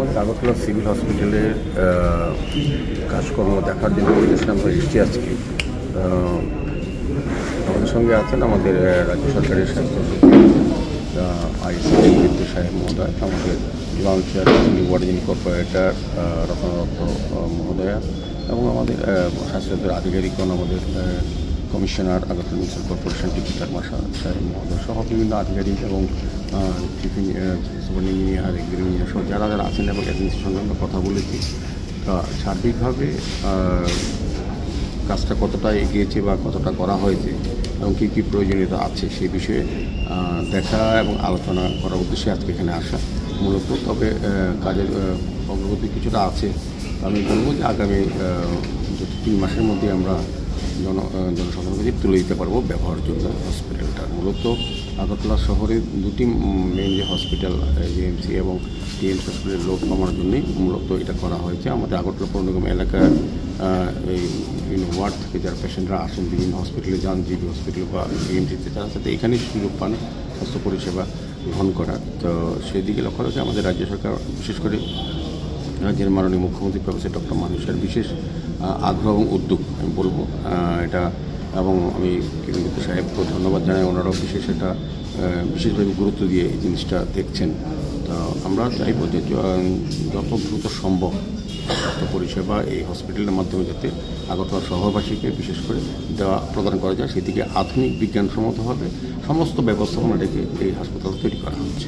আমাদের আগরতলা সিভিল হসপিটালের কাজকর্ম দেখার জন্য আমরা এসেছি আজকে। আমাদের সঙ্গে আছেন আমাদের রাজ্য সরকারের স্বাস্থ্য সচিব আইসিডি বিদ্যুৎ সাহেব মহোদয়, আমাদের গ্রাউন্ড চেয়ার ওয়ার্ডিং কর্পোরেটর রতন দত্ত মহোদয়া এবং আমাদের স্বাস্থ্য আধিকারিকগণ, আমাদের কমিশনার আগরতলা মিউনিসিপাল কর্পোরেশন টিকিটার মাসা সাহেব মহোদয় সহ বিভিন্ন আধিকারিক এবং chief super engineer executive engineer সহ যারা যারা আছেন এবং এজেন্সির সঙ্গে আমরা কথা বলেছি। সার্বিকভাবে কাজটা কতটা এগিয়েছে বা কতটা করা হয়েছে এবং কী কী প্রয়োজনীয়তা আছে সেই বিষয়ে দেখা এবং আলোচনা করার উদ্দেশ্যে আজকে এখানে আসা মূলত। তবে কাজের অগ্রগতি কিছুটা আছে। আমি বলব যে আগামী 3 মাসের মধ্যে আমরা জনসাধারণের কাছে তুলে দিতে পারবো ব্যবহারের জন্য হসপিটালটা। মূলত আগরতলা শহরে দুটি মেইন যে হসপিটাল জিএমসি এবং টিএমসি হসপিটালের লোড কমানোর জন্যই মূলত এটা করা হয়েছে। আমাদের আগরতলা পৌর নিগম এলাকার এই বিভিন্ন ওয়ার্ড থেকে যারা পেশেন্টরা আসেন, বিভিন্ন হসপিটালে যান, জিবি হসপিটাল বা টিএমসিতে, তারা সাথে এখানেই সুযোগ পান স্বাস্থ্য পরিষেবা গ্রহণ করার। তো সেই দিকে লক্ষ্য রেখে আমাদের রাজ্য সরকার, বিশেষ করে রাজ্যের মাননীয় মুখ্যমন্ত্রী প্রফেসর ডক্টর মানুষের বিশেষ আগ্রহ এবং উদ্যোগ আমি বলবো এটা। এবং আমি বিদ্যুৎ সাহেবকে ধন্যবাদ জানাই, ওনারাও বিশেষভাবে গুরুত্ব দিয়ে এই জিনিসটা দেখছেন। তো আমরা চাইব যে যত দ্রুত সম্ভব স্বাস্থ্য পরিষেবা এই হসপিটালের মাধ্যমে যাতে আগরতলা শহরবাসীকে বিশেষ করে প্রদান করা যায়, সেদিকে আধুনিক বিজ্ঞানসম্মতভাবে সমস্ত ব্যবস্থাপনা রেখে এই হাসপাতাল তৈরি করা হচ্ছে।